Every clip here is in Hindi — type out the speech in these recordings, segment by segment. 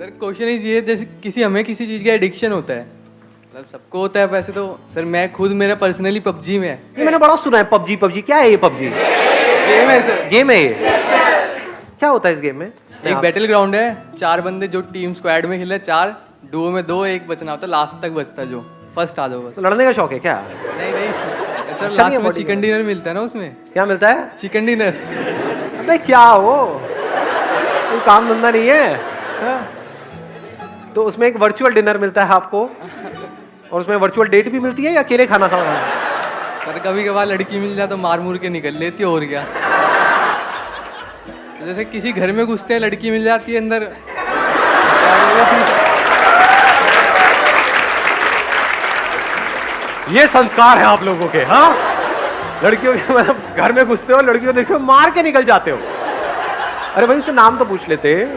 सर क्वेश्चन इज ये, जैसे हमें किसी चीज़ का एडिक्शन होता है, मतलब सबको होता है वैसे तो। सर मैं खुद, मेरा पर्सनली पबजी में है। ये मैंने बड़ा सुना है पबजी। पबजी क्या है ये? पबजी गेम है सर। गेम है ये? क्या होता है इस गेम में? एक बैटल ग्राउंड है, 4 बंदे जो टीम स्क्वाड में खेले, 4 डुओ में 2, एक बचना होता है, लास्ट तक बचता है जो फर्स्ट आ जाओ बस। तो लड़ने का शौक है क्या? नहीं नहीं सर, अच्छा लास्ट नहीं है में body चिकन डिनर मिलता है ना उसमें। क्या मिलता है? Chicken dinner. अबे क्या हो, कोई काम धंधा नहीं है? हाँ? तो उसमें एक वर्चुअल डिनर मिलता है आपको, और उसमें वर्चुअल डेट भी मिलती है या अकेले खाना खाना? सर कभी कभार लड़की मिल जाए तो मार मुर के निकल लेती है, और क्या। जैसे किसी घर में घुसते हैं, लड़की मिल जाती है अंदर, ये संस्कार है आप लोगों के? हाँ, लड़कियों के मतलब घर में घुसते हो, लड़कियों देखते हो, मार के निकल जाते हो। अरे भाई उससे नाम तो पूछ लेते।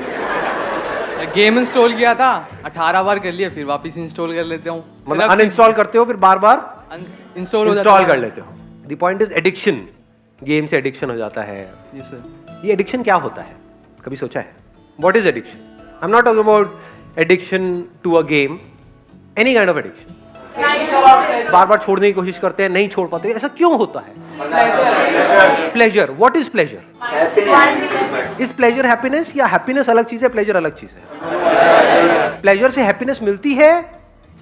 गेम इंस्टॉल किया था, 18 बार कर लिया, फिर वापस इंस्टॉल कर लेता हूँ। मतलब अनइंस्टॉल करते हो फिर बार बार इंस्टॉल कर लेते हो। The point is addiction. Game से एडिक्शन हो जाता है। जी सर। ये एडिक्शन क्या होता है, कभी सोचा है? What is addiction? I am not talking about addiction to a game, any kind of addiction. बार बार छोड़ने की कोशिश करते हैं, नहीं छोड़ पाते, ऐसा क्यों होता है? Pleasure. What is pleasure? Is pleasure happiness, या हैप्पीनेस अलग चीज है, प्लेजर अलग चीज है? प्लेजर से हैप्पीनेस मिलती है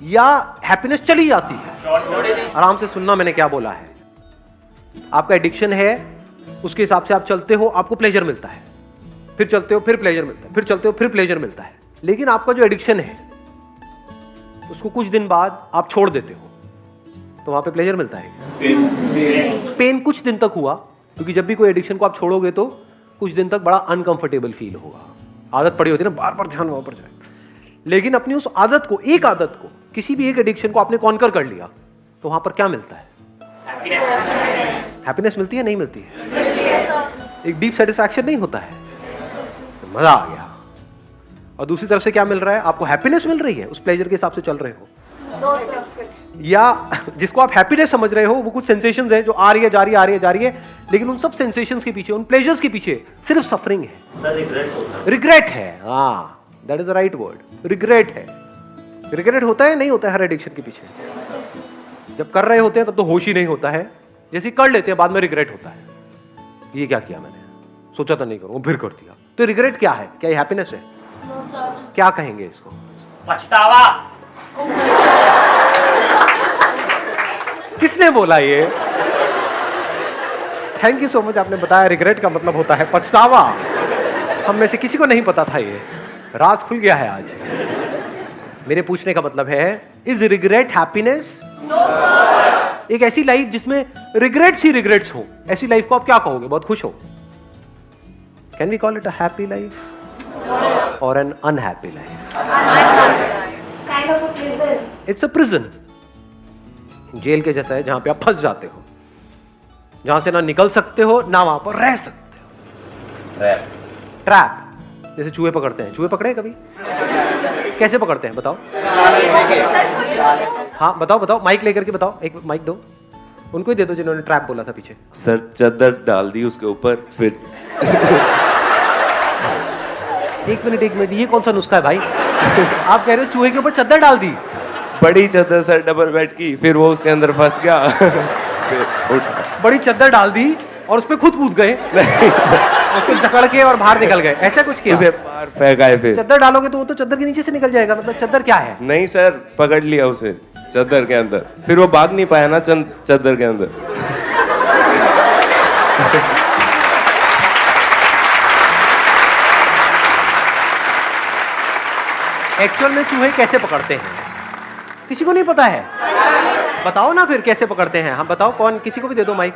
या हैप्पीनेस चली जाती है? आराम से सुनना मैंने क्या बोला है। आपका एडिक्शन है, उसके हिसाब से आप चलते हो, आपको प्लेजर मिलता है, फिर चलते हो फिर प्लेजर मिलता है, फिर चलते हो फिर प्लेजर मिलता है। लेकिन आपका जो एडिक्शन है उसको कुछ दिन बाद आप छोड़ देते हो, तो वहां पे प्लेजर मिलता है? पेन कुछ दिन तक हुआ, क्योंकि जब भी कोई एडिक्शन को आप छोड़ोगे तो कुछ दिन तक बड़ा अनकंफर्टेबल फील होगा। आदत पड़ी होती है ना, बार बार ध्यान वहां पर जाए। लेकिन अपनी उस आदत को, एक आदत को, किसी भी एक एडिक्शन को आपने कॉन्कर कर लिया, तो वहां पर क्या मिलता है? हैप्पीनेस मिलती है, नहीं मिलती है? एक डीप सेटिस्फैक्शन नहीं होता है? मजा आ गया। और दूसरी तरफ से क्या मिल रहा है? आपको हैप्पीनेस मिल रही है, उस प्लेजर के हिसाब से चल रहे हो, या जिसको आप हैप्पीनेस समझ रहे हो वो कुछ सेंसेशंस हैं जो आ रही है जा रही है, आ रही है जा रही है, लेकिन उन सब सेंसेशंस के पीछे, उन प्लेजर्स के पीछे सिर्फ सफरिंग है, रिग्रेट है। हाँ, that is the right word, regret है। रिग्रेट होता है, नहीं होता है हर एडिक्शन के पीछे? जब कर रहे होते हैं तब तो होश ही नहीं होता है, जैसे कर लेते हैं बाद में रिग्रेट होता है, ये क्या किया मैंने, सोचा था नहीं करूंगा, फिर कर दिया। तो रिग्रेट क्या है? क्या ये हैप्पीनेस है? क्या कहेंगे इसको? पछतावा। किसने बोला ये? थैंक यू सो मच, आपने बताया रिग्रेट का मतलब होता है पछतावा। हम में से किसी को नहीं पता था, ये राज खुल गया है आज। मेरे पूछने का मतलब है, इज रिग्रेट हैप्पीनेस? एक ऐसी लाइफ जिसमें रिग्रेट्स ही रिग्रेट्स हो, ऐसी लाइफ को आप क्या कहोगे? बहुत खुश हो? Can we call it a happy life और an unhappy life? It's a prison. जेल के जैसा है, जहां पे आप फंस जाते हो, जहां से ना निकल सकते हो ना वहां पर रह सकते हो। ट्रैप। जैसे चूहे पकड़ते हैं, चूहे पकड़े कभी? कैसे पकड़ते हैं बताओ? हाँ बताओ बताओ, माइक लेकर के बताओ, एक माइक दो उनको ही दे दो जिन्होंने ट्रैप बोला था पीछे। सर चादर डाल दी उसके ऊपर, फिर एक मिनट, ये कौन सा नुस्खा है भाई? आप कह रहे हो चूहे के ऊपर चादर डाल दी? बड़ी चादर सर, डबल बेड की, फिर वो उसके अंदर फंस गया। फिर उठा, बड़ी चादर डाल दी और उस पे खुद कूद गए, उसको जकड़ के और बाहर निकल गए, ऐसा कुछ किया? उसे बाहर फेंका है। फिर चादर डालोगे तो वो तो चादर के नीचे से निकल जाएगा, मतलब चादर क्या है? नहीं सर, पकड़ लिया उसे चादर के अंदर, फिर वो भाग नहीं पाया ना चादर के अंदर। एक्चुअल में चूहे कैसे पकड़ते हैं किसी को नहीं पता है? बताओ ना फिर कैसे पकड़ते हैं। हम बताओ, कौन, किसी को भी दे दो माइक।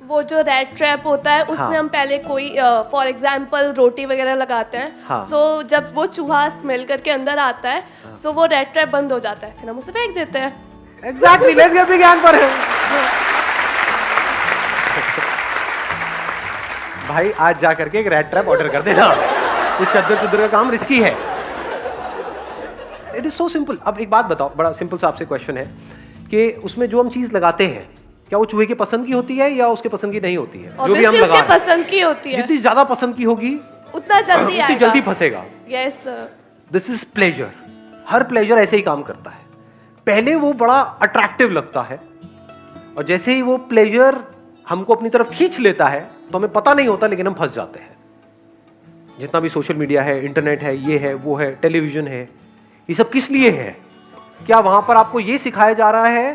वो जो रेड ट्रैप होता है उसमें हाँ। हम पहले कोई फॉर एग्जांपल रोटी वगैरह लगाते हैं। हाँ। सो जब वो चूहा स्मेल करके अंदर आता है, सो वो रेड ट्रैप बंद हो जाता है, फिर हम उसे फेंक देते हैं। एग्जैक्टली, लेट्स गेट विज्ञान पर है। भाई आज जा करके एक रेड ट्रैप ऑर्डर कर देना, इस चद्दर का काम रिस्की है। It is so simple. अब एक बात बताओ, बड़ा सिंपल सा आपसे क्वेश्चन है कि उसमें जो हम चीज लगाते हैं क्या वो चूहे की पसंद की होती है या उसके पसंद की नहीं होती है? जो भी हम उसके लगा पसंद की होती है। जितनी ज्यादा पसंद की होगी उतना जल्दी उतनी आएगा, जल्दी फंसेगा। यस। This is pleasure. हर प्लेजर ऐसे ही काम करता है। पहले वो बड़ा अट्रैक्टिव लगता है और जैसे ही वो प्लेजर हमको अपनी तरफ खींच लेता है तो हमें पता नहीं होता, लेकिन हम फंस जाते हैं। जितना भी सोशल मीडिया है, इंटरनेट है, ये है, वो है, टेलीविजन है, ये सब किस लिए है? क्या वहां पर आपको ये सिखाया जा रहा है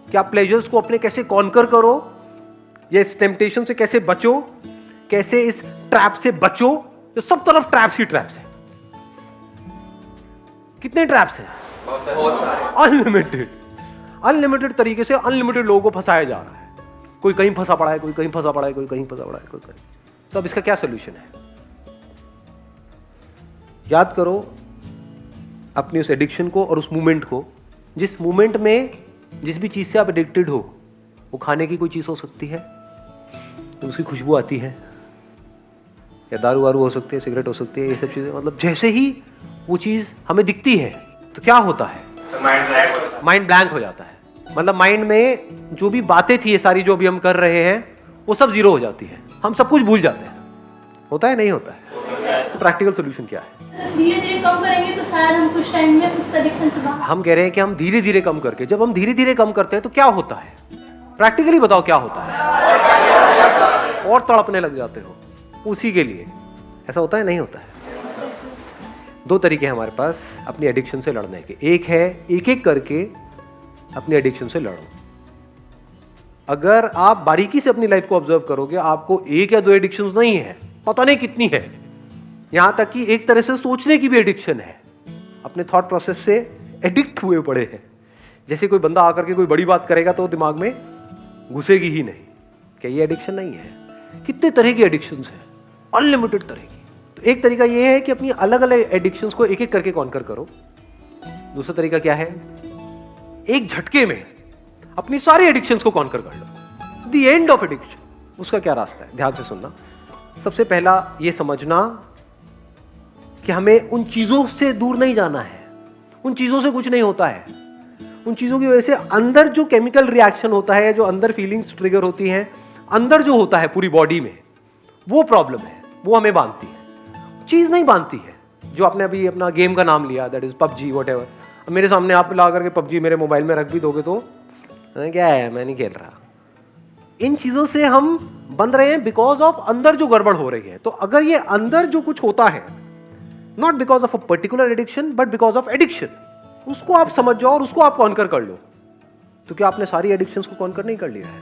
कि आप प्लेजर्स को अपने कैसे कॉन्कर करो, या इस टेम्पटेशन से कैसे बचो, कैसे इस ट्रैप से बचो? तो सब तरफ ट्रैप्स ही ट्रैप्स है। कितने ट्रैप्स हैं? अनलिमिटेड। अनलिमिटेड तरीके से अनलिमिटेड लोगों को फंसाया जा रहा है। कोई कहीं फंसा पड़ा है, कोई कहीं फंसा पड़ा है, कोई कहीं फंसा पड़ा है, कोई कहीं। तो अब इसका क्या सोल्यूशन है? याद करो अपनी उस एडिक्शन को और उस मूवमेंट को। जिस मूवमेंट में जिस भी चीज से आप एडिक्टेड हो, वो खाने की कोई चीज हो सकती है, उसकी खुशबू आती है, या दारू वारू हो सकती है, सिगरेट हो सकती है, ये सब चीजें। मतलब जैसे ही वो चीज हमें दिखती है तो क्या होता है? माइंड ब्लैंक हो जाता है। मतलब माइंड में जो भी बातें थी, ये सारी जो भी हम कर रहे हैं, वो सब जीरो हो जाती है। हम सब कुछ भूल जाते हैं। होता है नहीं होता है? तो प्रैक्टिकल सोल्यूशन क्या है? धीरे धीरे कम करेंगे तो शायद हम कुछ टाइम में उस एडिक्शन से बाहर। हम कह रहे हैं कि हम धीरे धीरे कम करके, जब हम धीरे धीरे कम करते हैं तो क्या होता है? प्रैक्टिकली बताओ क्या होता है? और तड़पने लग जाते हो उसी के लिए। ऐसा होता है नहीं होता है? दो तरीके हैं हमारे पास अपनी एडिक्शन से लड़ने के। एक है एक एक करके अपनी एडिक्शन से लड़ो। अगर आप बारीकी से अपनी लाइफ को ऑब्जर्व करोगे, आपको एक या दो एडिक्शंस नहीं है, पता नहीं कितनी है। यहां तक कि एक तरह से सोचने की भी एडिक्शन है। अपने थॉट प्रोसेस से एडिक्ट हुए पड़े हैं। जैसे कोई बंदा आकर के कोई बड़ी बात करेगा तो दिमाग में घुसेगी ही नहीं। क्या ये एडिक्शन नहीं है? कितने तरह की एडिक्शंस हैं, अनलिमिटेड तरह की। तो एक तरीका ये है कि अपनी अलग अलग एडिक्शंस को एक एक करके कॉन्कर करो। दूसरा तरीका क्या है? एक झटके में अपनी सारी एडिक्शंस को कॉन्कर कर लो। The end of addiction. उसका क्या रास्ता है? ध्यान से सुनना। सबसे पहला ये समझना कि हमें उन चीजों से दूर नहीं जाना है। उन चीजों से कुछ नहीं होता है। उन चीजों की वजह से अंदर जो केमिकल रिएक्शन होता है, जो अंदर फीलिंग्स ट्रिगर होती हैं, अंदर जो होता है पूरी बॉडी में, वो प्रॉब्लम है। वो हमें बांधती है, चीज नहीं बांधती है। जो आपने अभी अपना गेम का नाम लिया, दैट इज पबजी, व्हाटएवर। अब मेरे सामने आप ला करके पबजी मेरे मोबाइल में रख भी दोगे तो क्या है, मैं नहीं खेल रहा। इन चीजों से हम बंध रहे हैं बिकॉज ऑफ अंदर जो गड़बड़ हो रही है। तो अगर ये अंदर जो कुछ होता है, not because of a particular addiction but because of addiction, उसको आप समझ जाओ और उसको आप कॉन्कर कर लो। तो क्या आपने सारी एडिक्शंस को कॉन्कर नहीं कर लिया है?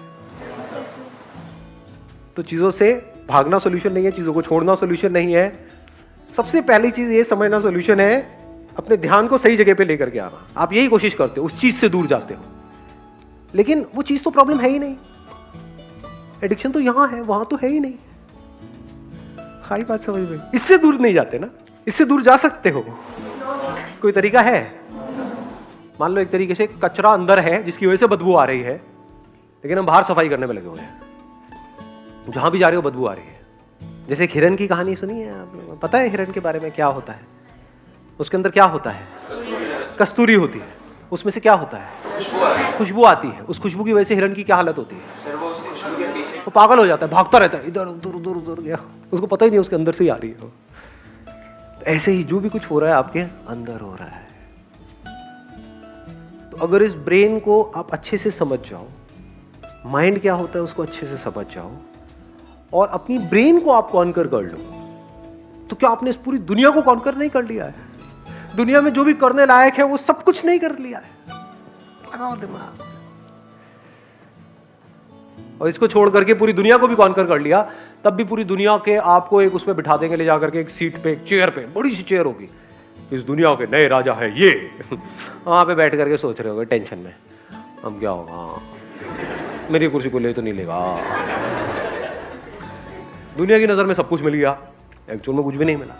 तो चीजों से भागना सॉल्यूशन नहीं है, चीजों को छोड़ना सॉल्यूशन नहीं है। सबसे पहली चीज ये समझना सॉल्यूशन है, अपने ध्यान को सही जगह पे लेकर के आना। आप यही कोशिश करते हो, उस चीज से दूर जाते हो, लेकिन वो चीज तो प्रॉब्लम है ही नहीं। एडिक्शन तो यहां है, वहां तो है ही नहीं। खाई बात समझ में? इससे दूर नहीं जाते ना, इससे दूर जा सकते हो। कोई तरीका है? मान लो एक तरीके से कचरा अंदर है जिसकी वजह से बदबू आ रही है, लेकिन हम बाहर सफाई करने में लगे हुए हैं। जहां भी जा रहे हो बदबू आ रही है। जैसे हिरन की कहानी सुनी है आपने? पता है हिरन के बारे में क्या होता है? उसके अंदर क्या होता है? कस्तूरी होती है। उसमें से क्या होता है? खुशबू आती है। उस खुशबू की वजह से हिरन की क्या हालत होती है? वो पागल हो जाता है, भागता रहता है, इधर उधर उधर उधर गया, उसको पता ही नहीं उसके अंदर से ही आ रही है। तो ऐसे ही जो भी कुछ हो रहा है आपके अंदर हो रहा है। तो अगर इस ब्रेन को आप अच्छे से समझ जाओ, माइंड क्या होता है उसको अच्छे से समझ जाओ, और अपनी ब्रेन को आप कॉन्कर कर लो, तो क्या आपने इस पूरी दुनिया को कॉन्कर नहीं कर लिया है? दुनिया में जो भी करने लायक है वो सब कुछ नहीं कर लिया है। लगाओ दिमाग। और इसको छोड़ करके पूरी दुनिया को भी कॉन्कर कर लिया, तब भी पूरी दुनिया के आपको एक उसमें बिठा देंगे, ले जाकर के एक सीट पे, एक चेयर पे, बड़ी सी चेयर होगी, इस दुनिया के नए राजा है ये। वहां पे बैठ करके सोच रहे होगे टेंशन में, अब क्या होगा, मेरी कुर्सी को ले तो नहीं लेगा। दुनिया की नजर में सब कुछ मिल गया, एक्चुअल में कुछ भी नहीं मिला।